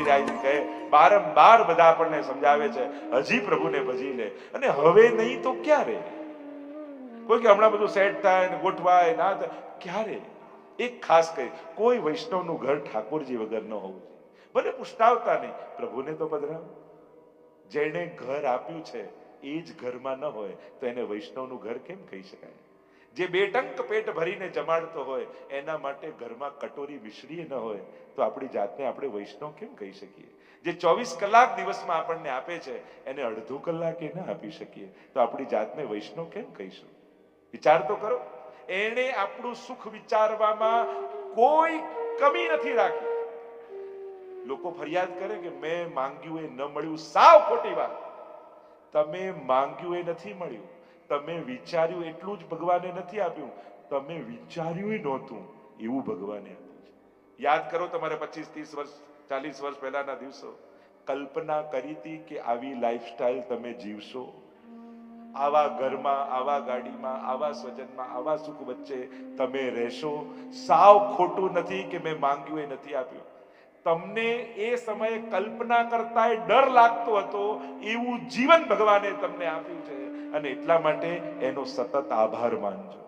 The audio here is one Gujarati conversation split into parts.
ત્યારે આવીને કહે, બારંબાર બધા આપણને સમજાવે છે હજી પ્રભુને ભજી લે, અને હવે નહીં તો ક્યારે? કોઈ કે હમણાં બધું સેટ થાય ને ગોઠવાય ના થાય, ક્યારે? એક ખાસ કહી, કોઈ વૈષ્ણવનું ઘર ઠાકોરજી વગર ન હોવું જોઈએ. ભલે પુષ્ટાવતા નહીં, પ્રભુને તો પધરાવો. જેને ઘર આપ્યું છે એ જ ઘરમાં ન હોય તો એને વૈષ્ણવનું ઘર કેમ કહી શકાય? જે બેટંક પેટ ભરીને જમાડતો હોય એના માટે ઘરમાં કટોરી મિશ્રી ન હોય તો આપણી જાતને આપણે વૈષ્ણવ કેમ કહી શકીએ? જે 24 કલાક દિવસમાં આપણને આપે છે એને અડધો કલાકે ના આપી શકીએ તો આપણી જાતને વૈષ્ણવ કેમ કહીશું? વિચાર તો કરો. એને આપણું સુખ વિચારવામાં કોઈ કમી નથી રાખી. લોકો ફરિયાદ કરે કે મેં માંગ્યું એ ન મળ્યું. સાવ ખોટી વાત. તમે માંગ્યું એ નથી મળ્યું, તમે વિચાર્યું એટલું જ ભગવાને નથી આપ્યું, તમે વિચાર્યું એ નહોતું એવું ભગવાને આપ્યું છે. યાદ કરો તમારે 25-30 વર્ષ 40 વર્ષ પહેલાના દિવસો. કલ્પના કરી હતી કે આવી લાઈફસ્ટાઈલ તમે જીવશો, આવા ઘરમાં, આવા ગાડીમાં, આવા સ્વજનમાં, આવા સુખ વચ્ચે તમે રહેશો? સાવ ખોટું નથી કે મેં માંગ્યું એ નથી આપ્યું. તમને એ સમયે કલ્પના કરતા ડર લાગતો હતો એવું જીવન ભગવાને તમને આપ્યું છે, અને એટલા માટે એનો સતત આભાર માનજો.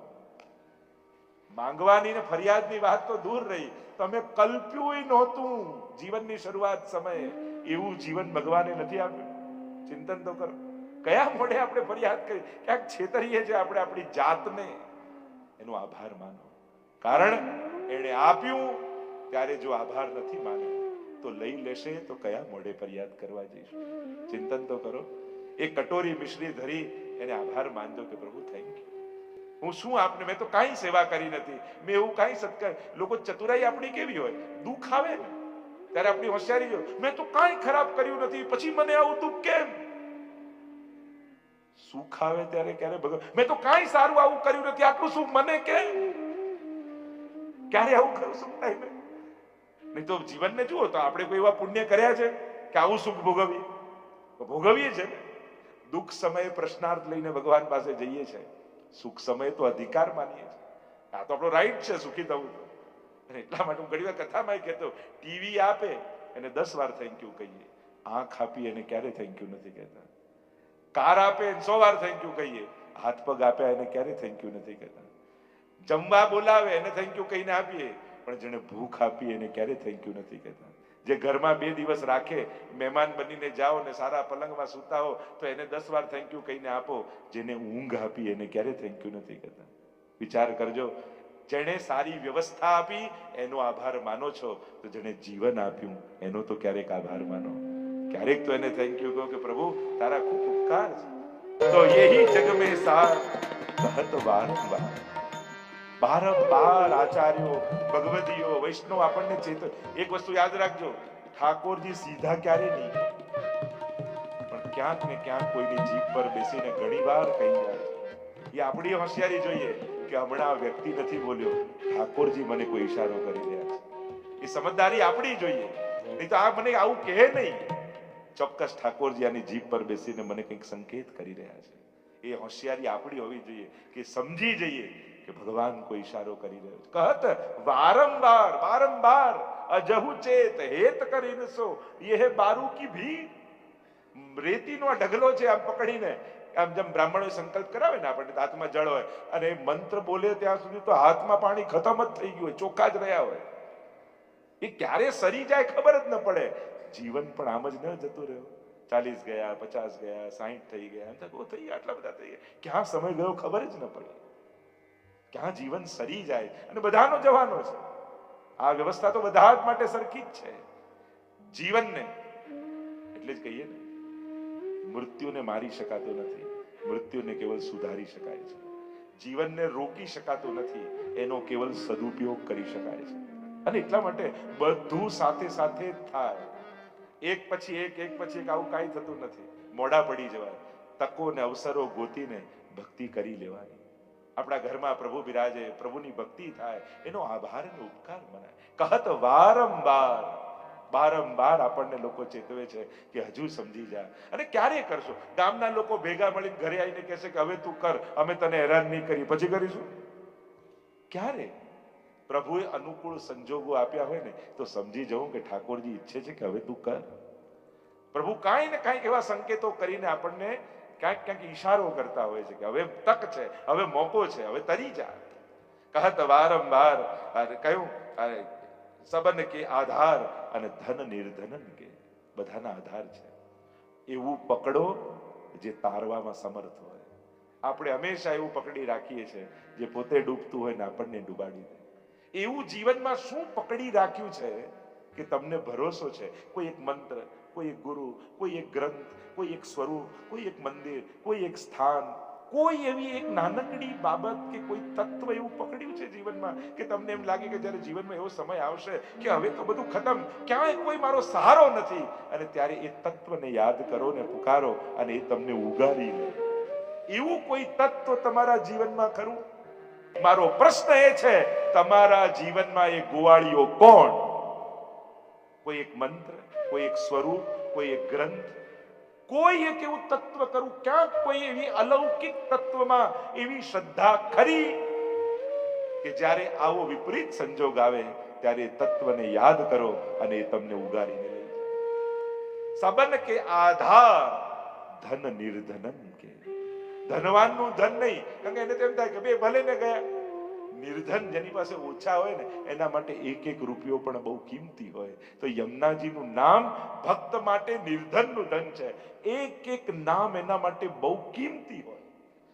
માંગવાની ને ફરિયાદની વાત તો દૂર રહી, તમે કલ્પ્યું નહોતું જીવનની શરૂઆત સમયે એવું જીવન ભગવાને નથી આપ્યું. ચિંતન તો કરો. કયા મોઢે આપણે ફરિયાદ કરી? ક્યાંક છેતરીએ છે આપણે આપણી જાતને. એનો આભાર માનો, કારણ એને આપ્યું ત્યારે જો આભાર નથી માન્યો તો લઈ લેશે તો કયા મોઢે ફરિયાદ કરવા જઈશું? ચિંતન તો કરો. એ કટોરી મિશ્રી ધરી એને આભાર માનજો કે પ્રભુ થેન્ક યુ. હું શું આપને, મેં તો કાંઈ સેવા કરી નથી, મેં એવું કાંઈ સત્કાર. લોકો ચતુરાઈ આપણી કેવી હોય, દુઃખ આવે ને ત્યારે આપણી હોશિયારી જો, મેં તો કાંઈ ખરાબ કર્યું નથી પછી મને આવું દુઃખ કેમ? સુખ આવે ત્યારે ક્યારે ભગવાન, મેં તો કાંઈ સારું આવું કર્યું નથી, આટલું સુખ મને કેમ? ક્યારે આવું કરું સુખ થાય ને? નહીં તો જીવનને જુઓ તો આપણે કોઈ એવા પુણ્ય કર્યા છે કે આવું સુખ ભોગવીએ? ભોગવીએ છે ને. દુઃખ સમયે પ્રશ્નાર્થ લઈને ભગવાન પાસે જઈએ છે, સુખ સમયે તો અધિકાર માનીએ છીએ. આ તો આપણો રાઈટ છે સુખી થવું તો. અને એટલા માટે હું ઘણી વાર કથામાં કહેતો, ટીવી આપે એને 10 વાર થેન્ક યુ કહીએ, આંખ આપી એને ક્યારે થેન્ક યુ નથી કહેતા. કાર આપે 100 વાર થેન્ક યુ કહીએ, હાથ પગ આપ્યા એને ક્યારે થેન્ક યુ નથી કહેતા. જમવા બોલાવે એને થેન્ક યુ કહીને આપીએ, પણ જેને ભૂખ આપી એને ક્યારે થેન્ક યુ નથી કહેતા. જે ઘરમાં 2 દિવસ રાખે, મહેમાન બનીને જાઓ ને સારા પલંગમાં સૂતા હો તો એને 10 વાર થેન્ક યુ કહીને આપો, જેને ઊંઘ આપી એને ક્યારે થેન્ક યુ નથી કહેતા. વિચાર કરજો. જેણે સારી વ્યવસ્થા આપી એનો આભાર માનો છો, તો જેણે જીવન આપ્યું એનો તો ક્યારેક આભાર માનો. ક્યારેક તો એને થેન્ક યુ કહો કે પ્રભુ તારા ખૂબ ઉપકાર છે. તો યહી જગ મેં સાર કહત વારંવાર. બારંબાર આચાર્યો, ભગવદીઓ, વૈષ્ણવ આપણને ચેતો. એક વસ્તુ યાદ રાખજો, ઠાકોરજી સીધા ક્યારે નહીં, પણ ક્યાંક ને ક્યાંક કોઈની જીભ પર બેસીને ઘણી વાર કહી જાય. એ આપણી હોશિયારી જોઈએ કે હમણાં વ્યક્તિ નથી બોલ્યો, ઠાકોરજી મને કોઈ ઈશારો કરી રહ્યા છે. એ સમજદારી આપણી જોઈએ. નહીં તો આ મને આવું કહે નહીં, ચોક્કસ ઠાકોરજી આની જીભ પર બેસીને મને કંઈક સંકેત કરી રહ્યા છે. એ હોશિયારી આપણી હોવી જોઈએ કે સમજી જઈએ કે ભગવાન કોઈ ઈશારો કરી રહ્યો છે. કહત વારંવાર વારંવાર અજહુ ચેત હેત કરીને સો યહ બારુ કી ભી. રેતીનો આ ઢગલો છે, આમ પકડીને આમ જેમ બ્રાહ્મણો સંકલ્પ કરાવે ને આપણને, હાથમાં જળ હોય અને મંત્ર બોલે ત્યાં સુધી તો હાથમાં પાણી ખતમ જ થઈ ગયું હોય, ચોખ્ખા જ રહ્યા હોય. એ ક્યારે સરી જાય ખબર જ ન પડે. જીવન પણ આમ જ ન જતું રહ્યું. 40 ગયા, 50 ગયા, 60 થઈ ગયા, થઈ ગયા, આટલા બધા થઈ ગયા, ક્યાં સમય ગયો ખબર જ ન પડી. ક્યાં જીવન સરી જાય. અને બધાનો જવાનો છે. આ વ્યવસ્થા તો બધા જ માટે સરખી જ છે. જીવનને એટલે જ કહીએ ને, મૃત્યુને મારી શકાતું નથી, મૃત્યુને કેવલ સુધારી શકાય છે. જીવનને રોકી શકાતું નથી, એનો કેવલ સદુપયોગ કરી શકાય છે. અને એટલા માટે બધું સાથે સાથે થાય. એક પછી એક આવું કાંઈ થતું નથી. મોડા પડી જવાય. તકો ને અવસરો ગોતીને ભક્તિ કરી લેવાની. આપણા ઘરમાં પ્રભુ બિરાજે, પ્રભુની ભક્તિ થાય, એનો આભાર અને ઉપકાર મનાય. કહત વારંવાર બારંબાર આપણને લોકો ચેતવે છે કે હજુ સમજી જા. અને ક્યારે કરશો? ગામના લોકો ભેગા મળીને ઘરે આવીને કહેશે કે હવે તું કર, અમે તને હેરાન નહીં કરી, પછી કરીશું. ક્યારે? પ્રભુએ અનુકૂળ સંજોગો આપ્યા હોય ને તો સમજી જવું કે ઠાકોરજી ઈચ્છે છે કે હવે તું કર. પ્રભુ કાંઈ ને કાંઈક એવા સંકેતો કરીને આપણને ક્યાંક ક્યાંક ઈશારો કરતા હોય છે કે હવે તક છે, હવે મોકો છે, હવે તરી જા. કહત વારંવાર કયું સબન કે આધાર અને ધન નિર્ધનન કે બધાના આધાર છે. એવું પકડો જે તારવામાં સમર્થ હોય. આપણે હંમેશા એવું પકડી રાખીએ છીએ જે પોતે ડૂબતું હોય ને આપણને ડૂબાડી દે. એવું જીવનમાં શું પકડી રાખ્યું છે કે તમને ભરોસો છે? કોઈ એક મંત્ર, કોઈ એક ગુરુ, કોઈ એક ગ્રંથ, કોઈ એક સ્વરૂપ, કોઈ એક મંદિર, કોઈ એક સ્થાન, કોઈ એવી એક નાનકડી બાબત કે કોઈ તત્વ એવું પકડ્યું છે જીવનમાં કે તમને એમ લાગે કે જ્યારે જીવનમાં એવો સમય આવશે કે હવે તો બધું ખતમ, ક્યાંય કોઈ મારો સહારો નથી, અને ત્યારે એ તત્વને યાદ કરો ને પુકારો અને એ તમને ઉગારી લે. એવું કોઈ તત્વ તમારા જીવનમાં ખરું? મારો પ્રશ્ન એ છે, તમારા જીવનમાં એ ગોવાળીઓ કોણ? કોઈ એક મંત્ર, કોઈ એક સ્વરૂપ, કોઈ એક ગ્રંથ, કોઈ એક એવું તત્વ કરું? ક્યાંક કોઈ એવી અલૌકિક તત્વમાં એવી શ્રદ્ધા ખરી કે જ્યારે આવો વિપરીત સંજોગ આવે ત્યારે તત્વને યાદ કરો અને એ તમને ઉગારીને લઈ જાય. સબન કે આધાર ધન નિર્ધનન કે. ધનવાનનું ધન નહીં, કારણ કે એને તેમ થાય કે બે ભલે ને ગયા. નિર્ધન જેની પાસે ઓછા હોય ને એના માટે એક એક રૂપિયો પણ બહુ કિંમતી હોય. તો યમુનાજીનું નામ ભક્ત માટે નિર્ધનનું ધન છે. એક એક નામ એના માટે બહુ કિંમતી હોય.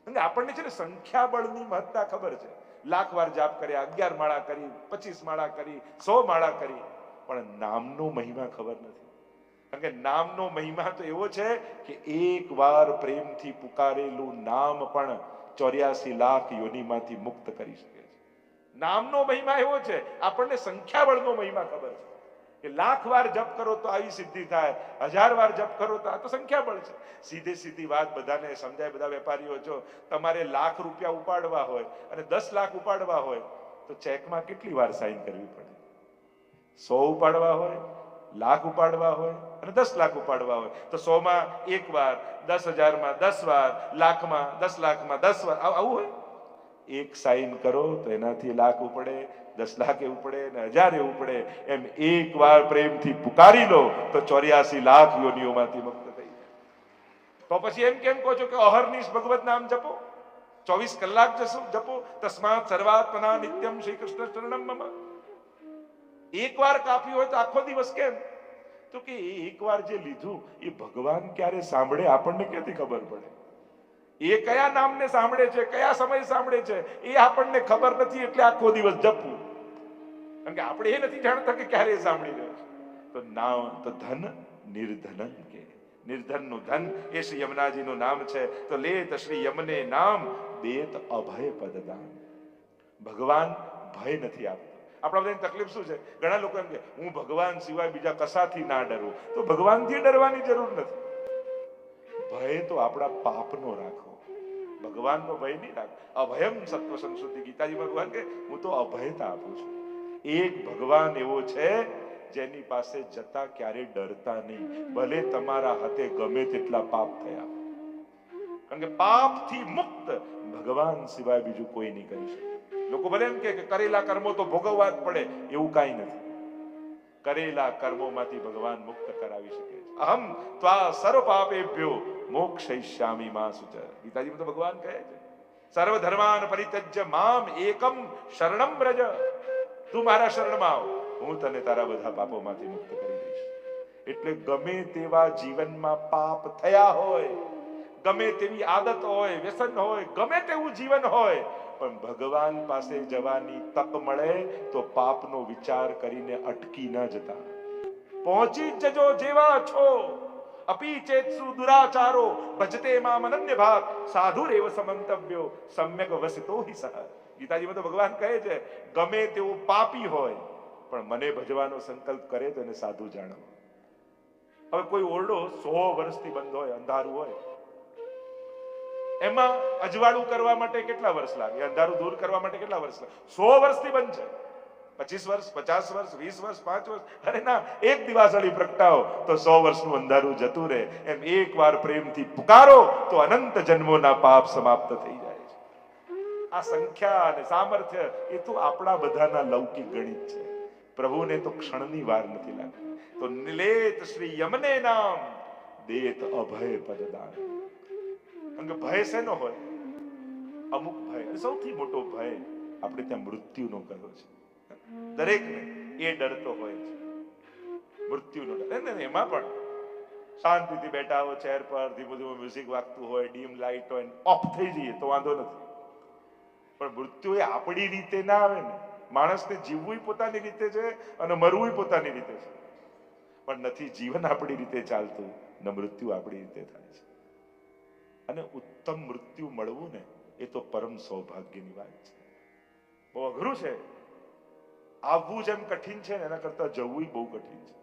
અને આપણને છે ને સંખ્યાબળની મહત્તા ખબર છે. લાખ વાર જાપ કર્યા, 11 માળા કરી, 25 માળા કરી, 100 માળા કરી, પણ નામનો મહિમા ખબર નથી. કારણ કે નામનો મહિમા તો એવો છે કે એક વાર પ્રેમથી પુકારેલું નામ પણ 84 લાખ યોનિમાંથી મુક્ત કરી શકે છે. નામનો મહિમા એવો છે. આપણને સંખ્યાબળનો મહિમા ખબર છે કે લાખ વાર જપ કરો તો આવી સિદ્ધિ થાય, 1000 વાર જપ કરો તો આ તો સંખ્યાબળ છે. સીધી વાત બધાને સમજાય. બધા વેપારીઓ છો, તમારે લાખ રૂપિયા ઉપાડવા હોય અને 10 લાખ ઉપાડવા હોય તો ચેકમાં કેટલી વાર સાઈન કરવી પડે? 100 ઉપાડવા હોય, લાખ ઉપાડવા હોય અને 10 લાખ ઉપાડવા હોય તો 100 માં 1 વાર, 10,000 માં 10 વાર, લાખમાં 10 લાખમાં 10 વાર, આવું હોય. એક સાઈન કરો તો એનાથી લાખ ઉપડે, 10 લાખ એવું પડે ને 1000 એવું પડે. એમ એક વાર પ્રેમથી પુકારી લો તો 84 લાખ યોનિઓમાંથી મુક્ત થઈ જાય. તો પછી એમ કેમ કહો છો કે અહર્નિશ ભગવત નામ જપો, 24 કલાક જપો? તસ્માત સર્વાત્મના નિત્યમ શ્રી કૃષ્ણ ચરણમ મમ. એક વાર કાફી હોય તો આખો દિવસ કેમ? તો કે એક વાર જે લીધું એ ભગવાન ક્યારે સાંભળે આપણને ક્યાંથી ખબર પડે? એ કયા નામને સાંભળે છે, કયા સમય સાંભળે છે એ આપણને ખબર નથી. એટલે આખો દિવસ જપવું, કારણ કે આપણે એ નથી જાણતા કે ક્યારે સાંભળી રહ્યો છે. તો નામ તો ધન નિર્ધનન કે. નિર્ધનનું ધન એ શ્રી યમુનાજીનું નામ છે. તો લેત શ્રી યમને નામ દેત અભય પદદાન. ભગવાન ભય નથી આપતો. આપણા બધાની તકલીફ શું છે? ઘણા લોકો એમ કે હું ભગવાન સિવાય બીજા કશાથી ના ડરું. તો ભગવાનથી ડરવાની જરૂર નથી. ભય તો આપણા પાપનો રાખો, ભગવાનનો ભય નહીં રાખો. અભયમ સત્વ સંસ્કૃતિ. ગીતાજી ભગવાન કે હું તો અભયતા આપું છું. એક ભગવાન એવો છે જેની પાસે જતા ક્યારે ડરતા નહીં, ભલે તમારા હાથે ગમે તેટલા પાપ થયા. કારણ કે પાપથી મુક્ત ભગવાન સિવાય બીજું કોઈ નહીં કરી શકે. લોકો ભલે એમ કે કરેલા કર્મો તો ભોગવવા જ પડે, એવું કાંઈ નથી. કરેલા કર્મોમાંથી ભગવાન મુક્ત કરાવી શકે છે. અહમ ત્વા સર્વ પાપેભ્યો મોક્ષયિષ્યામિ મા શુચ. ગીતાજીમાં તો ભગવાન કહે છે સર્વ ધર્માન પરિત્યજ્ય મામ એકમ શરણમ વ્રજ. તું મારા શરણમાં આવ, હું તને તારા બધા પાપોમાંથી મુક્ત કરી દઈશ. એટલે ગમે તેવા જીવનમાં પાપ થયા હોય, ગમે તેવી આદત હોય, વ્યસન હોય, ગમે તેવું જીવન હોય, પણ ભગવાન પાસે જવાની તક મળે તો પાપનો વિચાર કરીને અટકી ન જતા. પહોંચી જજો જેવા છો. અપી ચેત્સુ દુરાચારો ભજતે મામ અનન્ય ભાગ સાધુરેવ સમંતવ્યો સમ્યક વસિતો હિ સહ. ગીતાજીમાં તો ભગવાન કહે છે ગમે તેવું પાપી હોય પણ મને ભજવાનો સંકલ્પ કરે તો એને સાધુ જાણો. હવે કોઈ ઓરડો 100 વર્ષથી બંધ હોય, અંધારું હોય, એમાં અજવાળું કરવા માટે કેટલા વર્ષ લાગે? અંધારું દૂર કરવા માટે કેટલા વર્ષ લાગે? 100 વર્ષથી બંધ છે. 25 વર્ષ, 50 વર્ષ, 20 વર્ષ, 5 વર્ષ, અરે ના, એક દિવાસળી પ્રગટાવો તો 100 વર્ષનું અંધારું જતું રહે. એમ એક વાર પ્રેમથી પુકારો તો અનંત જન્મોના પાપ સમાપ્ત થઈ જાય છે. આ સંખ્યા અને સામર્થ્ય એ તો આપણા બધાના લૌકિક ગણિત છે. પ્રભુને તો ક્ષણની વાર નથી લાગતી. તો નિલેત શ્રી યમને નામ દેત અભય પદદાન. કારણ કે ભય શેનો હોય? અમુક ભય, સૌથી મોટો ભય આપણે ત્યાં મૃત્યુનો કર્યો છે. દરેકને એ ડર તો હોય છે, મૃત્યુનો ડર. ને એમાં પણ શાંતિથી બેઠા હો ચેર પર, ધીમું ધીમું મ્યુઝિક વાગતું હોય, ડીમ લાઇટ હોય, ઓફ થઈ જઈએ તો વાંધો નથી. પણ મૃત્યુ એ આપણી રીતે ના આવે ને. માણસને જીવવું પોતાની રીતે છે અને મરવું પોતાની રીતે છે, પણ નથી જીવન આપણી રીતે ચાલતું, ને મૃત્યુ આપણી રીતે થાય છે. અને ઉત્તમ મૃત્યુ મળવું ને એ તો પરમ સૌભાગ્યની વાત છે. બહુ અઘરું છે. આવવું જેમ કઠિન છે ને એના કરતા જવું બહુ કઠિન છે.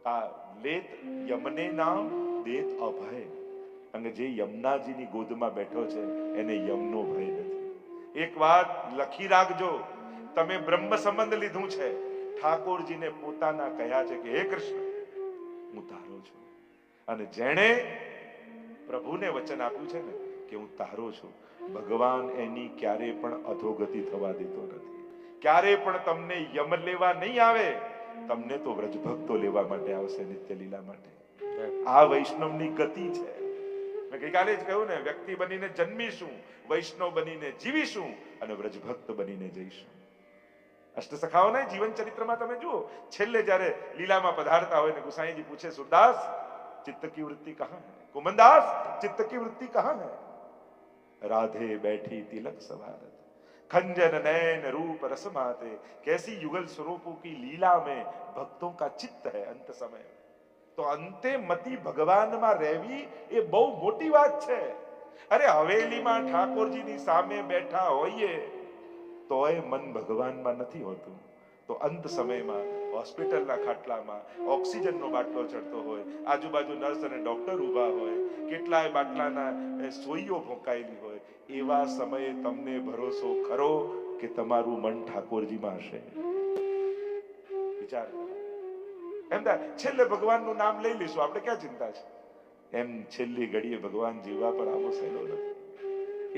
આ લેત યમને નામ દેત અભય. અને જે યમુનાજીની ગોદમાં બેઠો છે એને યમનો ભય નથી. એક વાત લખી રાખજો, તમે બ્રહ્મ સંબંધ લીધું છે, ઠાકોરજીને પોતાના કહ્યા છે કે હે કૃષ્ણ હું તારો છું. અને જેણે પ્રભુને વચન આપ્યું છે ને કે હું તારો છું, ભગવાન એની ક્યારે પણ અધોગતિ થવા દેતો નથી. ક્યારે પણ તમને યમ લેવા નહીં આવે, તમને તો વ્રજભક્તો લેવા માટે આવશે, નિત્ય લીલા માટે. આ વૈષ્ણવની ગતિ છે. મેં ગઈકાલે જ કહ્યું ને, વ્યક્તિ બનીને જન્મીશું, વૈષ્ણવ બનીને જીવીશું અને વ્રજભક્ત બનીને જઈશું. અષ્ટસખાઓના જીવન ચરિત્રમાં તમે જુઓ, છેલ્લે જ્યારે લીલામાં પધારતા હોય ને ગુસાઈજી પૂછે, સુરદાસ चित्त की वृत्ति कहाँ है? कुमनदास चित्त की वृत्ति कहाँ है? राधे बैठी तिलक सवारत, खंजन नैन रूप रस माते, कैसी युगल स्वरूपों की लीला में भक्तों का चित्त है अंत समय. તો અંતે મતિ ભગવાનમાં રહેવી એ બહુ મોટી વાત છે. અરે હવેલીમાં ઠાકોરજીની સામે બેઠા હોઈએ તોય મન ભગવાનમાં નથી હોતું, તો અંત સમયમાં હોસ્પિટલના ખાટલામાં ઓક્સિજનનો બાટલો ચડતો હોય, આજુબાજુ નર્સ અને ડોક્ટર ઊભા હોય, કેટલાય બાટલાના સોઈઓ ભોંકાયેલી હોય, એવા સમયે તમને ભરોસો ખરો કે તમારું મન ઠાકોરજીમાં હશે? વિચાર. એમ થાય છેલ્લે ભગવાનનું નામ લઈ લઈશું, આપણે ક્યાં ચિંતા છે? એમ છેલ્લી ઘડીએ ભગવાન જીવવા પર આવો સહેલો નથી.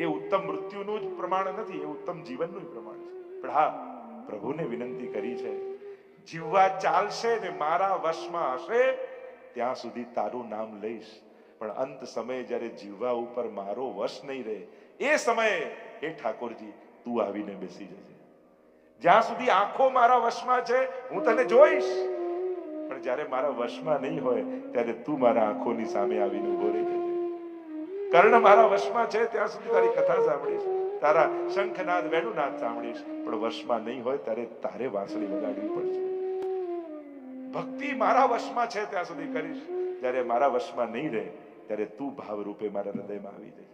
એ ઉત્તમ મૃત્યુનું જ પ્રમાણ નથી, એ ઉત્તમ જીવનનું જ પ્રમાણ છે. પણ હા, પ્રભુને વિનંતી કરી છે, જીવવા ચાલશે ને મારા વશમાં હશે ત્યાં સુધી તારું નામ લઈશ, પણ અંત સમયે જ્યારે જીવવા ઉપર મારો વશ નહીં રહે એ સમયે હે ઠાકોરજી તું આવીને બેસી જજે. જ્યાં સુધી આંખો મારા વશમાં છે હું તને જોઈશ, પણ જ્યારે મારા વશમાં નહીં હોય ત્યારે તું મારા આંખોની સામે આવીને ઉભો રહી જજે. કર્ણ મારા વશમાં છે ત્યાં સુધી તારી કથા સાંભળીશ, તારા શંખનાદ વેણુનાદ સાંભળીશ, પણ વશમાં નહીં હોય ત્યારે તારે વાંસળી વગાડવી પડશે. ભક્તિ મારા વશમાં છે ત્યાં સુધી કરીશ, જ્યારે મારા વશમાં નહીં રહે ત્યારે તું ભાવ રૂપે મારા હૃદયમાં આવી જજે.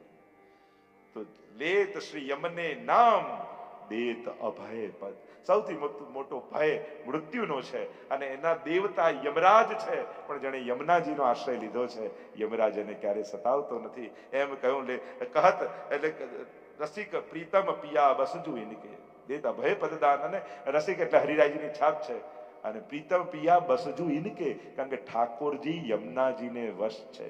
તો લેત શ્રી યમને નામ દેત અભય પદ. સૌથી મોટો ભય મૃત્યુનો છે અને એના દેવતા યમરાજ છે, પણ જેણે યમુનાજીનો આશ્રય લીધો છે યમરાજ એને ક્યારે સતાવતો નથી. એમ કહ્યું લે કહત એટલે રસિક પ્રીતમ પિયા બસજુ ઇનકે દેત અભય પદદાન. અને રસિક એટલે હરિરાયજીની છાપ છે, અને પ્રીતમ પિયા બસજુ ઇનકે, કારણ કે ઠાકોરજી યમુનાજીને વશ છે.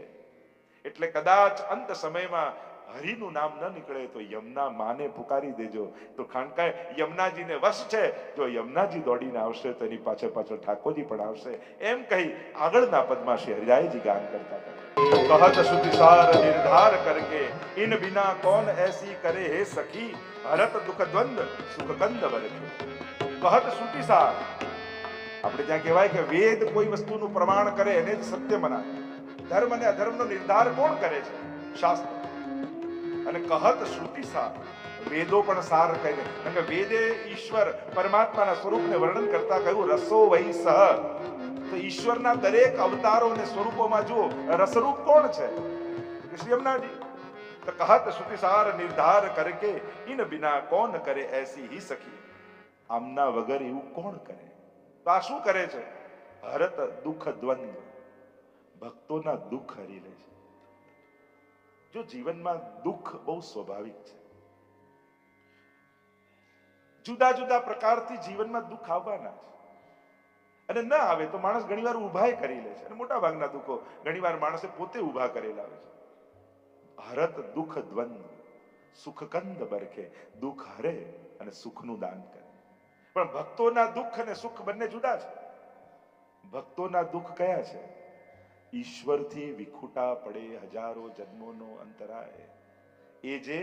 એટલે કદાચ અંત સમયમાં હરિનું નામ ન નીકળે તો યમુના માને પુકારી દેજો, તો ખાનકા યમુનાજીને વશ છે. જો યમુનાજી દોડીને આવશે તો એની પાછળ પાછળ ઠાકોરજી પણ આવશે. એમ કહી આગળના પદમાં શ્રી હરિરાયજી ગાન કરતા હતા, કહત સુતિસાર નિર્ધાર કરકે ઇન બિના કોન એસી કરે હે સખી, હરત દુઃખ દ્વંદ સુખ કંદ વરખે. કહત સુતિસાર, આપણે ત્યાં કહેવાય કે વેદ કોઈ વસ્તુનું પ્રમાણ કરે એને જ સત્ય મનાય. ધર્મ અને અધર્મનો નિર્ધાર કોણ કરે છે? શાસ્ત્ર. અને કહત શ્રુતિસાર, વેદો પણ સાર કહે, કારણ કે વેદે ઈશ્વર પરમાત્માના સ્વરૂપને વર્ણન કરતા કહ્યું રસો વહી સહ. તો ઈશ્વરના દરેક અવતારો અને સ્વરૂપોમાં જુઓ રસરૂપ કોણ છે? શ્રી યમુનાજી. તો કહત શ્રુતિસાર નિર્ધાર કરકે ઇન બિના કોણ કરે એસી હી સખી. આમના વગર એવું કોણ કરે? તો આ શું કરે છે? હરત દુઃખ દ્વંદ, ભક્તોના દુઃખ હરી લે છે. જો જીવનમાં દુઃખ બહુ સ્વાભાવિક છે, જુદા જુદા પ્રકારથી જીવનમાં દુઃખ આવવાના છે, અને ન આવે તો માણસ ઘણીવાર ઊભા કરી લે છે, અને મોટા ભાગના દુઃખો ઘણીવાર માણસે પોતે ઊભા કરેલા આવે છે. હરત દુઃખ દ્વંદ, સુખ કંદ બરખે, દુઃખ હરે અને સુખનું દાન કરે. પણ ભક્તોના દુઃખ અને સુખ બંને જુદા છે. ભક્તોના દુઃખ કયા છે? ઈશ્વરથી વિખૂટા પડે હજારો જન્મોનો અંતરાય. એ જે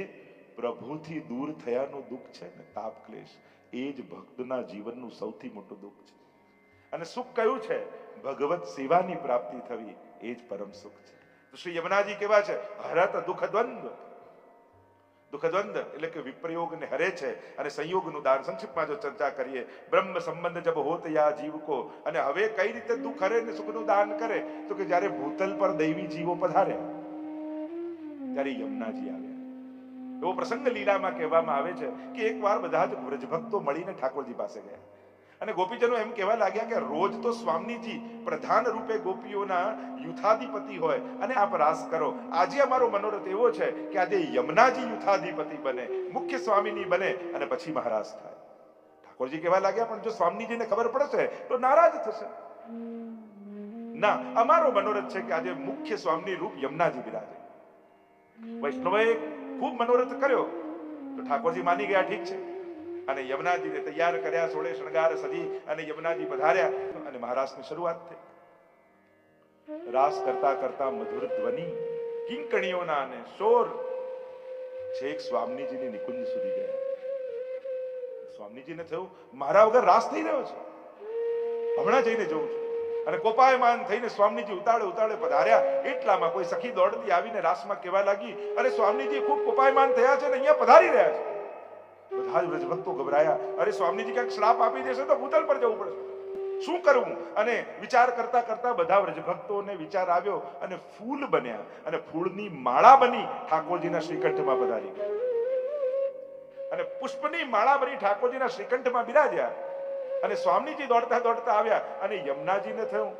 પ્રભુથી દૂર થયાનું દુઃખ છે ને, તાપ ક્લેશ, એ જ ભક્તના જીવનનું સૌથી મોટું દુઃખ છે. અને સુખ કયું છે? ભગવત સેવાની પ્રાપ્તિ થવી, એ જ પરમ સુખ છે. તો શ્રી યમુનાજી કેવા છે? હરત દુઃખ દ્વંદ્વ. દુઃખ દ્વંદ્વ એટલે કે વિપ્રયોગને હરે છે અને સંયોગનું દાન. સંક્ષિપ્તમાં જો ચર્ચા કરીએ, બ્રહ્મ સંબંધ જબ હોત યા જીવ કો. અને હવે કઈ રીતે દુઃખ હરે ને સુખનું દાન કરે? તો કે જ્યારે ભૂતલ પર દૈવી જીવો પધારે ત્યારે યમુનાજી આવ્યા. એવો પ્રસંગ લીલામાં કહેવામાં આવે છે કે એકવાર બધા જ વ્રજભક્તો મળીને ઠાકોરજી પાસે ગયા અને ગોપીજનો એમ કહેવા લાગ્યા કે રોજ તો સ્વામીજી પ્રધાન રૂપે ગોપીઓના યુથાધિપતિ હોય અને આપ રાસ કરો. આજે અમારો મનોરથ એવો છે કે આજે યમુનાજી યુથાધિપતિ બને, મુખ્ય સ્વામીની બને અને પછી મહારાજ થાય. ઠાકોરજી કહેવા લાગ્યા પણ જો સ્વામીજીને ખબર પડશે તો નારાજ થશે. ના, અમારો મનોરથ છે કે આજે મુખ્ય સ્વામી રૂપ યમુનાજી બિરાજે. વૈષ્ણવોએ ખૂબ મનોરથ કર્યો તો ઠાકોરજી માની ગયા, ઠીક છે. અને યમુનાજીને તૈયાર કર્યા, સોળે શણગાર સજી અને યમુનાજી પધાર્યા અને મહારાસની શરૂઆત થઈ. રાસ કરતા કરતા મધુર ધ્વનિ, કિંકણીઓના અને શોર છેક સ્વામીજીની નિકુંજ સુધી ગયા. સ્વામીજીને થયું મારા વગર રાસ થઈ રહ્યો છે, હમણાં જઈને જવું છું. અને કોપાયમાન થઈને સ્વામીજી ઉતાળે પધાર્યા. એટલામાં કોઈ સખી દોડતી આવીને રાસમાં કહેવા લાગી, અરે સ્વામીજી ખૂબ કોપાયમાન થયા છે ને અહીંયા પધારી રહ્યા છે. બધા જ વ્રજભક્તો ગભરાયા. અરે સ્વામીજી ક્યાંક શ્રાપ આપી દેશે તો ભૂતલ પર જવું પડશે, શું કરવું? અને વિચાર કરતા કરતા બધા વ્રજભક્તોને વિચાર આવ્યો અને ફૂલ બન્યા અને ફૂલની માળા બની ઠાકોરજીના શ્રીકંઠમાં પધારી ગયા અને પુષ્પની માળા બની ઠાકોરજીના શ્રીકંઠમાં બિરાજ્યા. અને સ્વામીજી દોડતા દોડતા આવ્યા અને યમુનાજીને થયું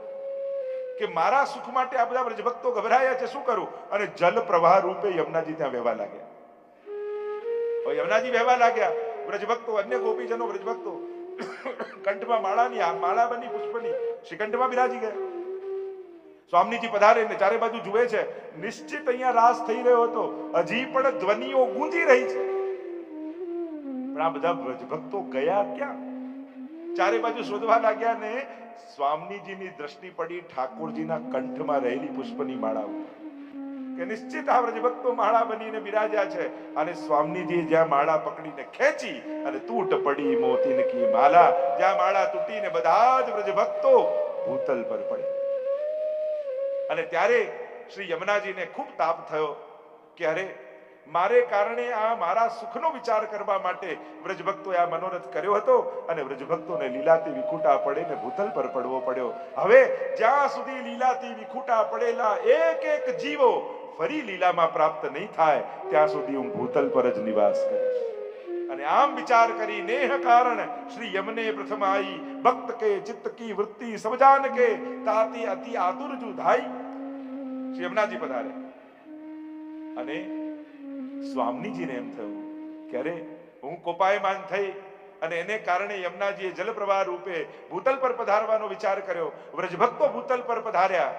કે મારા સુખ માટે આ બધા વ્રજભક્તો ગભરાયા છે, શું કરું? અને જલ પ્રવાહ રૂપે યમુનાજી ત્યાં વહેવા લાગ્યા. યમુનાજી વહેવા લાગ્યા. વ્રજભક્તો, અન્ય ગોપીજનો વ્રજભક્તો કંઠમાં માળા બની પુષ્પની શ્રીકંઠમાં બિરાજી ગયા. સ્વામીજી પધારે ને ચારે બાજુ જુએ છે, નિશ્ચિત અહીંયા રાસ થઈ રહ્યો હતો, હજી પણ ધ્વનિઓ ગૂંજી રહી છે. પણ આ બધા વ્રજભક્તો ગયા ક્યાં? ચારે બાજુ શોધવા લાગ્યા ને સ્વામીજીની દ્રષ્ટિ પડી ઠાકોરજીના કંઠમાં રહેલી પુષ્પની માળા ઉપર કે નિશ્ચિત આ વ્રજભક્તો માળા બનીને બિરાજ્યા છે. અને સ્વામીજી જ્યાં માળા પકડીને ખેંચી અને તૂટ પડી મોતીન કી માલા, જ્યાં માળા તૂટીને બધા જ વ્રજભક્તો ભૂતલ પર પડ્યા. અને ત્યારે શ્રી યમુનાજીને ખૂબ તાપ થયો કે અરે મારે કારણે આ મારા સુખનો વિચાર કરવા માટે વ્રજભક્તોએ આ મનોરથ કર્યો હતો અને વ્રજભક્તોને લીલાથી વિખૂટા પડે ને ભૂતલ પર પડવો પડ્યો. હવે જ્યાં સુધી લીલાથી વિખૂટા પડેલા એક એક જીવો ફરી લીલામાં પ્રાપ્ત નહીં થાય ત્યાં સુધી હું ભૂતલ પર જ નિવાસ કરીશ. અને આમ વિચાર કરી નેહ કારણ શ્રી યમને પ્રથમ આઈ, ભક્ત કે ચિત્ત કી વૃત્તિ સમજાન કે તાતી અતિ આતુર જુ ધાઈ. શ્રી યમુનાજી પધારે અને સ્વામીજીને એમ થયું કે અરે હું કોપાયમાન થઈ અને એને કારણે યમુનાજીએ જલપ્રવાહ રૂપે ભૂતલ પર પધારવાનો વિચાર કર્યો. વ્રજભક્તો ભૂતલ પર પધાર્યા.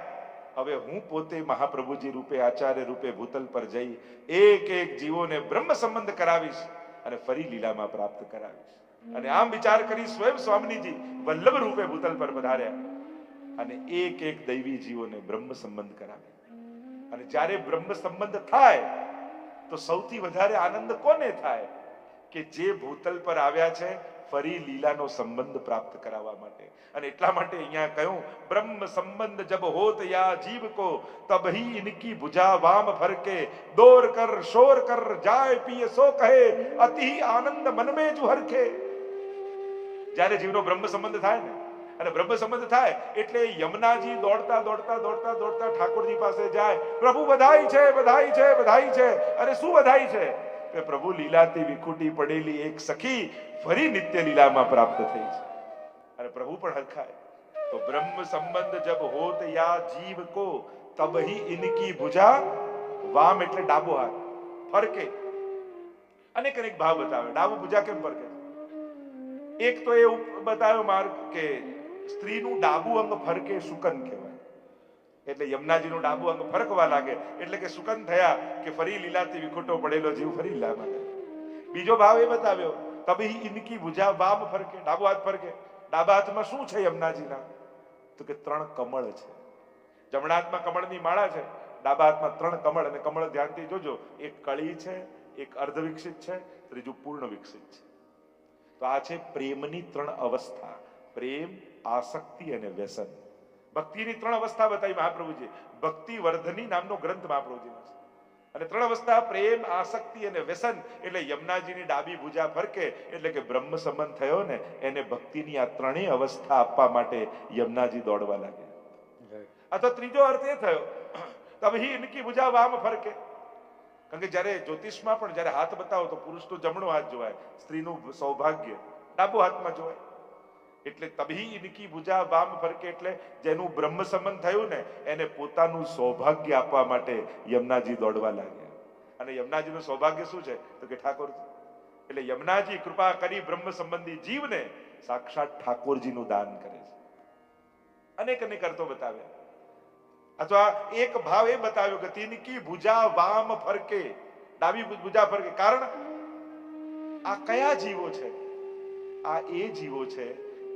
હવે હું પોતે મહાપ્રભુજી રૂપે આચાર્ય રૂપે ભૂતલ પર જઈ એક એક જીવોને બ્રહ્મ સંબંધ કરાવીશ અને ફરી લીલામાં પ્રાપ્ત કરાવીશ. અને આમ વિચાર કરી સ્વયં સ્વામીજી વલ્લભ રૂપે ભૂતલ પર પધાર્યા અને એક એક દૈવી જીવોને બ્રહ્મ સંબંધ કરાવ્યા. અને જ્યારે બ્રહ્મ સંબંધ થાય તો સૌથી વધારે આનંદ કોને થાય? કે જે ભૂતલ પર આવ્યા છે ફરી લીલાનો સંબંધ પ્રાપ્ત કરાવવા માટે. અને એટલા માટે અહીંયા કહ્યું બ્રહ્મ સંબંધ જબ હોત યા જીવ કો તબહી ઇનકી ભુજા વામ ફરકે દોર કર શોર કર જાય પીએ સો કહે અતિ આનંદ મન મે જુ હરખે. જ્યારે જીવનો બ્રહ્મ સંબંધ થાય ને અને બ્રહ્મ સંબંધ થાય એટલે યમુનાજી દોડતા દોડતા દોડતા દોડતા ઠાકોરજી પાસે જાય. પ્રભુ બધાઈ છે, બધાઈ છે, બધાઈ છે. અને શું બધાઈ છે? કે પ્રભુ લીલાથી વિખૂટી પડેલી એક સખી ફરી નિત્ય લીલામાં પ્રાપ્ત થઈ છે. અને પ્રભુ પણ હરખાય. તો બ્રહ્મ સંબંધ જબ હોત યા જીવ કો તબહી ઇનકી ભુજા વામ એટલે ડાબો હાથ ફરકે. અનેક અનેક ભાવ બતાવે. ડાબો ભુજા કેમ ફરકે? એક તો એવું બતાવ્યો માર્ગ કે સ્ત્રીનું ડાબુ અંગ ફરકે શુકન કહેવાય એટલે યમુનાજીનું ડાબુ અંગ ફરકવા લાગે, એટલે કે સુકન થયા કે ફરી લીલાથી વિખૂટો પડેલો જીવ ફરી લીલામાં ગયો. બીજો ભાવ એ બતાવ્યો, તબહી ઇનકી ભુજા વામ ફરકે, ડાબો હાથ ફરકે. ડાબા હાથમાં શું છે યમુનાજીના? તો કે 3 કમળ છે. જમણા હાથમાં કમળની માળા છે, ડાબા હાથમાં 3 કમળ. અને કમળ ધ્યાનથી જોજો, એક કળી છે, એક અર્ધ વિકસિત છે, ત્રીજું પૂર્ણ વિકસિત છે. તો આ છે પ્રેમની 3 અવસ્થા: પ્રેમ, આસક્તિ અને વ્યસન. ભક્તિની 3 અવસ્થા બતાવી મહાપ્રભુજી. ભક્તિ વર્ધની નામનો ગ્રંથ મહાપ્રભુજીનો છે. અને 3 અવસ્થા પ્રેમ, આસક્તિ અને વ્યસન. એટલે યમુનાજીની ડાબી ભુજા ફરકે એટલે કે બ્રહ્મ સંબંધ થયો ને, એને ભક્તિની આ 3 અવસ્થા આપવા માટે યમુનાજી દોડવા લાગે. અથવા ત્રીજો અર્થ એ થયો, તબહી ઇનકી ભુજા વામ ફરકે. કારણ કે જ્યારે જ્યોતિષમાં પણ જ્યારે હાથ બતાવો તો પુરુષનો જમણો હાથ જોવાય, સ્ત્રીનું સૌભાગ્ય ડાબો હાથમાં જોવાય. એટલે તબહી ઇનકી ભુજા વામ ફરકે એટલે જેનું બ્રહ્મ સંબંધ થયું ને, એને પોતાનું સૌભાગ્ય આપવા માટે યમુનાજી દોડવા લાગ્યા. અને યમુનાજીનું સૌભાગ્ય શું છે? તો કે ઠાકોરજી. એટલે યમુનાજી કૃપા કરી બ્રહ્મ સંબંધી જીવને સાક્ષાત ઠાકોરજીનું દાન કરે છે. અનેક અનેક અર્થો બતાવ્યા. અથવા એક ભાવ એ બતાવ્યો કે તિનકી ભુજા વામ ફરકે, ડાબી ભુજા ફરકે. કારણ આ કયા જીવો છે? આ એ જીવો છે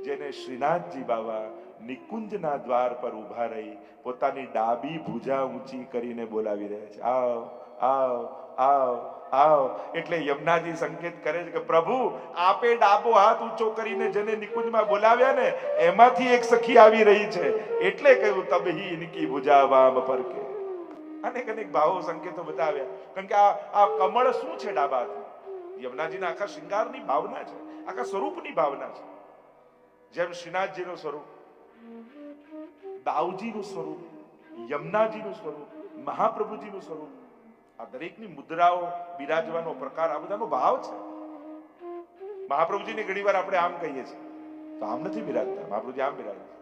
જેને શ્રીનાથજી બાબા નિકુંજના દ્વાર પર ઉભા રહી પોતાની ડાબી ભુજા ઊંચી કરીને બોલાવી રહ્યા છે, આવ આવ આવ આવ. એટલે યમુનાજી સંકેત કરે છે કે પ્રભુ આપે ડાબો હાથ ઊંચો કરીને જેને નિકુંજમાં બોલાવ્યા ને, એમાંથી એક સખી આવી રહી છે. એટલે કહ્યું તબહી ઇનકી ભુજા વામ ફરકે. અનેક અનેક ભાવો સંકેતો બતાવ્યા. કારણ કે આ કમળ શું છે ડાબા હાથમાં? યમુનાજીના આખા શૃંગારની ભાવના છે, આખા સ્વરૂપની ભાવના છે. જેમ શ્રીનાથજીનું સ્વરૂપ, દાઉજીનું સ્વરૂપ, યમુનાજીનું સ્વરૂપ, મહાપ્રભુજીનું સ્વરૂપ, આ દરેકની મુદ્રાઓ, બિરાજવાનો પ્રકાર, આ બધાનો ભાવ છે. મહાપ્રભુજીને ઘણીવાર આપણે આમ કહીએ છીએ, તો આમ નથી બિરાજતા. મહાપ્રભુજી આમ બિરાજે છે.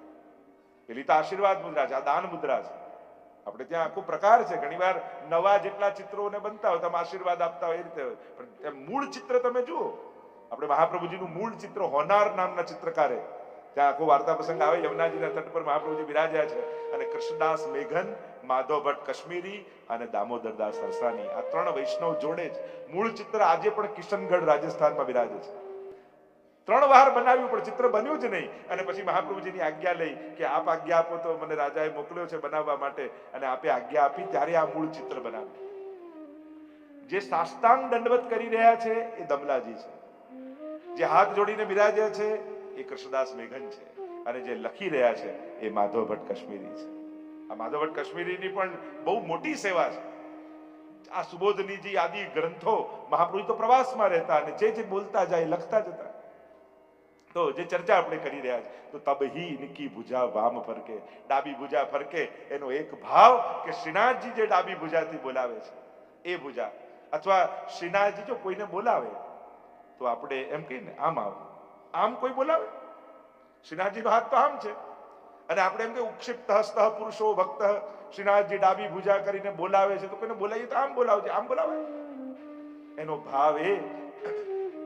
પેલી તો આશીર્વાદ મુદ્રા છે, આ દાન મુદ્રા છે. આપણે ત્યાં આખો પ્રકાર છે. ઘણીવાર નવા જેટલા ચિત્રોને બનતા હોય તમે આશીર્વાદ આપતા હોય એ રીતે હોય, પણ મૂળ ચિત્ર તમે જુઓ. આપણે મહાપ્રભુજીનું મૂળ ચિત્ર હોનાર નામના ચિત્રકારે, ત્યાં આખો વાર્તા પ્રસંગ આવે, યમુનાજીના તટ પર મહાપ્રભુજી બિરાજ્યા છે. અને કૃષ્ણદાસ મેઘન, માધવ ભટ્ટ કશ્મીરી અને દામોદરદાસ હરસાની, આ 3 વૈષ્ણવ જોડે જ મૂળ ચિત્ર આજે પણ કિશનગઢ રાજસ્થાનમાં બિરાજે છે. 3 વાર બનાવ્યું પણ ચિત્ર બન્યું જ નહીં. અને પછી મહાપ્રભુજીની આજ્ઞા લઈ કે આપ આજ્ઞા આપો તો મને રાજાએ મોકલ્યો છે બનાવવા માટે, અને આપે આજ્ઞા આપી ત્યારે આ મૂળ ચિત્ર બનાવ્યું. જે સાષ્ટાંગ દંડવત કરી રહ્યા છે એ દમલાજી છે, જે હાથ જોડીને બિરાજ્યા છે એ કૃષ્ણદાસ મેઘન છે, અને જે લખી રહ્યા છે એ માધવ ભટ્ટ કશ્મીરી છે. આ માધવ ભટ્ટ કશ્મીરીની પણ બહુ મોટી સેવા છે. આ સુબોધનીજી આદિ ગ્રંથો મહાપ્રભુ તો પ્રવાસમાં રહેતા અને જે બોલતા જાય લખતા જતા. તો જે ચર્ચા આપણે કરી રહ્યા છે, તો તબહી ઇનકી ભુજા વામ ફરકે, ડાબી ભુજા ફરકે, એનો એક ભાવ કે શ્રીનાથજી જે ડાબી ભુજાથી બોલાવે છે એ ભુજા. અથવા શ્રીનાથજી જો કોઈને બોલાવે તો આપણે એમ કહીએ ને આમ આવો, આમ કોઈ બોલાવે? શ્રીનાથજીનો હાથ તો આમ છે, અને આપણે એમ કે ઉક્ષિપ્ત હસ્ત પુરુષો ભક્ત, શ્રીનાથજી ડાબી ભુજા કરીને બોલાવે છે, તો કોઈને બોલાવીએ તો આમ બોલાવજે, આમ બોલાવે. એનો ભાવ એ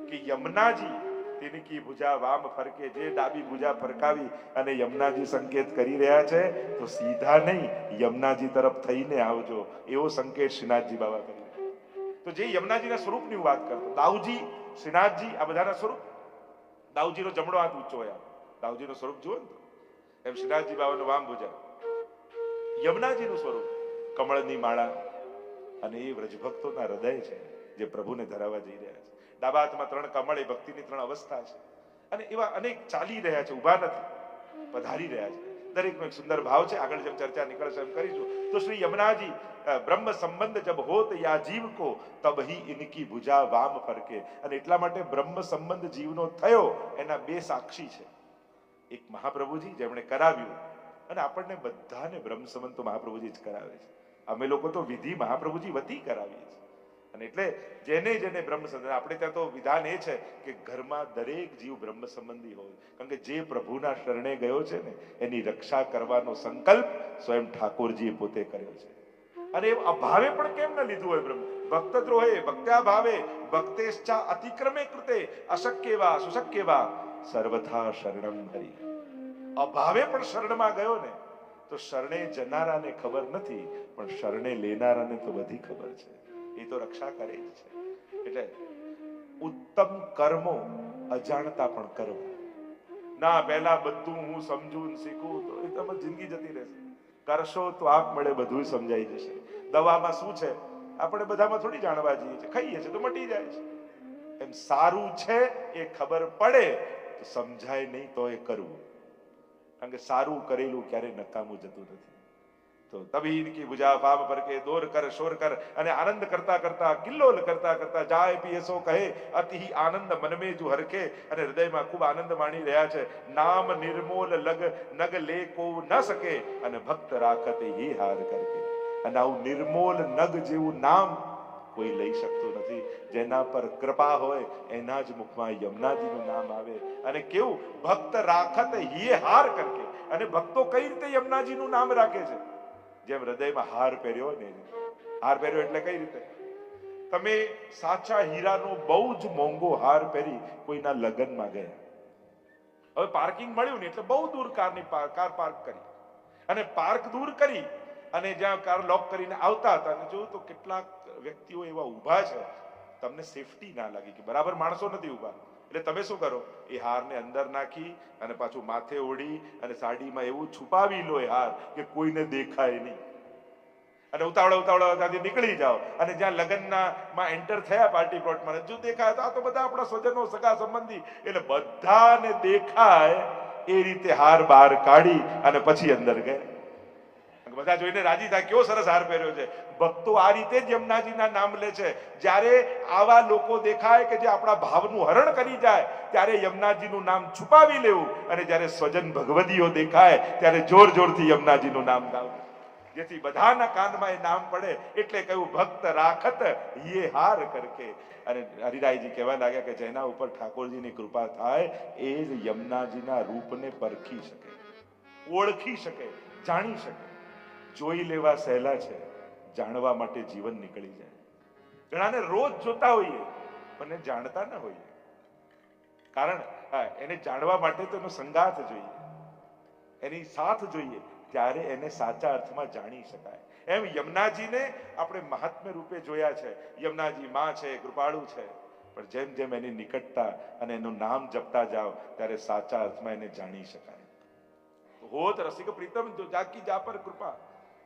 કે યમુનાજી તેની ભુજા વામ ફરકે, જે ડાબી ભુજા ફરકાવી અને યમુનાજી સંકેત કરી રહ્યા છે, તો સીધા નહીં યમુનાજી તરફ થઈને આવજો, એવો સંકેત શ્રીનાથજી બાબા કરી. તો જે યમુનાજીના સ્વરૂપની હું વાત કરતો, દાઉજી, શ્રીનાથજી, આ બધાના સ્વરૂપ. દાઉજીનો જમણો હાથ ઊંચો હોય, દાઉજીનું સ્વરૂપ જુઓ ને, એમ શ્રીનાથજી બાબાનો વામ ભુજા. યમુનાજીનું સ્વરૂપ કમળની માળા, અને એ વ્રજભક્તોના હૃદય છે જે પ્રભુને ધરાવવા જઈ રહ્યા છે. ડાબા હાથમાં 3 કમળ, એ ભક્તિની 3 અવસ્થા છે. અને એવા અનેક ચાલી રહ્યા છે, ઉભા નથી, પધારી રહ્યા છે. દરેકનો એક સુંદર ભાવ છે. આગળ જેમ ચર્ચા નીકળશે એમ કરીશું. તો શ્રી યમુનાજી બ્રહ્મ સંબંધ જબ હોત યા જીવ કો તબહી ઇનકી ભુજા વામ ફરકે. અને એટલા માટે બ્રહ્મ સંબંધ જીવનો થયો એના 2 સાક્ષી છે. એક મહાપ્રભુજી જેમણે કરાવ્યું, અને આપણને બધાને બ્રહ્મ સંબંધ તો મહાપ્રભુજી જ કરાવે છે. અમે લોકો તો વિધિ મહાપ્રભુજી વતી કરાવીએ છીએ. અને એટલે જેને જેને બ્રહ્મ સંબંધ, આપણે ત્યાં તો વિધાન એ છે કે ઘરમાં દરેક જીવ બ્રહ્મ સંબંધી હોય. કારણ કે જે પ્રભુના શરણે ગયો છે ને, એની રક્ષા કરવાનો સંકલ્પ સ્વયં ઠાકોરજીએ પોતે કર્યો છે. અને એ અભાવે પણ કેમ ન લીધું હોય બ્રહ્મ? ભક્ત દ્રોહે ભક્ત્યા ભાવે ભક્તેશ્ચા અતિક્રમે કૃતે અશક્યવા સુશક્યવા સર્વથા શરણમ હરિ. અભાવે પણ શરણમાં ગયો ને, તો શરણે જનારાને ખબર નથી, પણ શરણે લેનારાને તો બધી ખબર છે. એ તો રક્ષા કરે જ છે. એટલે ઉત્તમ કર્મો અજાણતા પણ કરવા. ના પહેલા બધું હું સમજું શીખું તો એ તમે જિંદગી જતી રહેશે. કરશો તો આપ મળે બધું સમજાઈ જશે. દવામાં શું છે આપણે બધામાં થોડી જાણવા જઈએ છીએ, ખાઈએ છીએ તો મટી જાય છે. એમ સારું છે એ ખબર પડે તો સમજાય નહીં તો એ કરવું, કારણ કે સારું કરેલું ક્યારે નકામું જતું નથી. તો તभी इनकी बुझा पाप पर के दौर कर शोर कर અને આનંદ કરતા કરતા કિલ્લોલ કરતા કરતા જાય પીએસો કહે અતિ આનંદ મન में जो હરખે. અને હૃદયમાં ખૂબ આનંદ માણી રહ્યા છે. નામ નિર્મોલ લગ નગ લે કો ન શકે અને ભક્ત રાખત હી હાર કરકે. અને આવું નિર્મોલ નગ જેવું નામ કોઈ લઈ શકતું નથી. જેના પર કૃપા હોય એના જ મુખમાં યમુનાજીનું નામ આવે. અને કેવું ભક્ત રાખત હી હાર કરકે. અને ભક્તો કઈ રીતે યમુનાજીનું નામ રાખે છે? જેમ હૃદયમાં હાર પહેર્યો ને, હાર પહેર્યો એટલે કઈ રીતે? તમે સાચા હીરાનો બહુ જ મોંઘો હાર પહેરી કોઈના લગ્નમાં ગયા, હવે પાર્કિંગ મળ્યું ને એટલે બહુ દૂર કાર પાર્ક કરી અને પાર્ક દૂર કરી અને જ્યાં કાર લોક કરીને આવતા હતા અને જોયું તો કેટલાક વ્યક્તિઓ એવા ઊભા છે, તમને સેફટી ના લાગી કે બરાબર માણસો નથી ઊભા. એટલે તમે શું કરો? એ હારને અંદર નાખી અને પાછું માથે ઓઢી અને સાડીમાં એવું છુપાવી લો એ હાર કે કોઈને દેખાય નહીં, અને ઉતાવળા નીકળી જાઓ. અને જ્યાં લગ્નના માં એન્ટર થયા પાર્ટી પ્લોટમાં, જો દેખાય તો આ તો બધા આપણા સ્વજનો સગા સંબંધી, એટલે બધાને દેખાય એ રીતે હાર બહાર કાઢી અને પછી અંદર ગયા. બધા જોઈને રાજી થાય, કેવો સરસ હાર પહેર્યો છે. ભક્તો આ રીતે જ યમુનાજીના નામ લે છે. જ્યારે આવા લોકો દેખાય કે જે આપણા ભાવનું હરણ કરી જાય ત્યારે યમુનાજીનું નામ છુપાવી લેવું, અને જ્યારે સ્વજન ભગવદીઓ દેખાય ત્યારે જોર જોરથી યમુનાજીનું નામ ગાવું, જેથી બધાના કાનમાં એ નામ પડે. એટલે કહ્યું ભક્ત રાખત યે હાર કરકે. અને હરિરાયજી કહેવા લાગ્યા કે જેના ઉપર ઠાકોરજીની કૃપા થાય એ જ યમુનાજીના રૂપને પરખી શકે, ઓળખી શકે, જાણી શકે. જોઈ લેવા સહેલા છે, જાણવા માટે જીવન નીકળી જાય. ઘણાને રોજ જોતા હોઈએ પણ જાણતા ન હોઈએ, કારણ એને જાણવા માટે તો એનો સંગાથ જોઈએ, એની સાથ જોઈએ, ત્યારે એને સાચા અર્થમાં જાણી શકાય. એમ યમુનાજીને આપણે મહાત્મ્ય રૂપે જોયા છે. યમુનાજી માં છે, કૃપાળુ છે, પણ જેમ જેમ એની નિકટતા અને એનું નામ જપતા જાઓ ત્યારે સાચા અર્થમાં એને જાણી શકાય. હોત રસિક પ્રીતમ જો જાકી જા પર કૃપા.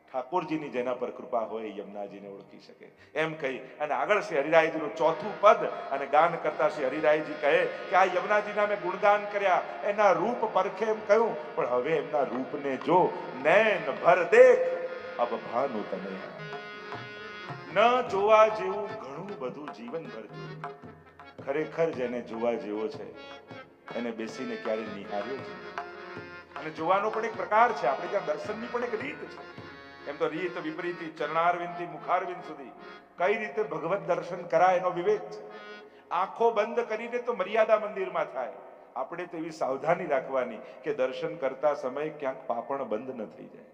ઠાકોરજીની જેના પર કૃપા હોય યમુનાજીને ઓળખી શકે. એમ કહી અને આગળ શ્રી હરિરાયજીનું ચોથું પદ અને ગાન કરતા શ્રી હરિરાયજી કહે કે આ યમુનાજીના મેં ગુણગાન કર્યા, એના રૂપ પરખે એમ કહ્યું, પણ હવે એમના રૂપને જો નૈન ભર દેખ અબ ભાનુ તને. ન જોવા જેવું ઘણું બધું જીવન ભર જોયું. ખરેખર જેને જોવા જેવો છે એને બેસીને ક્યારે નિહાળ્યો છે. અને જોવાનો પણ એક પ્રકાર છે, આપણે ત્યાં દર્શનની પણ એક રીત છે. એમ તો રીત વિપરીત ચરણારવિંદથી મુખારવિંદ સુધી કઈ રીતે ભગવત દર્શન કરાય એનો વિવેક છે. આંખો બંધ કરીને તો મર્યાદા મંદિરમાં થાય. આપણે તો એવી સાવધાની રાખવાની કે દર્શન કરતા સમયે ક્યાંક પાપણ બંધ ન થઈ જાય.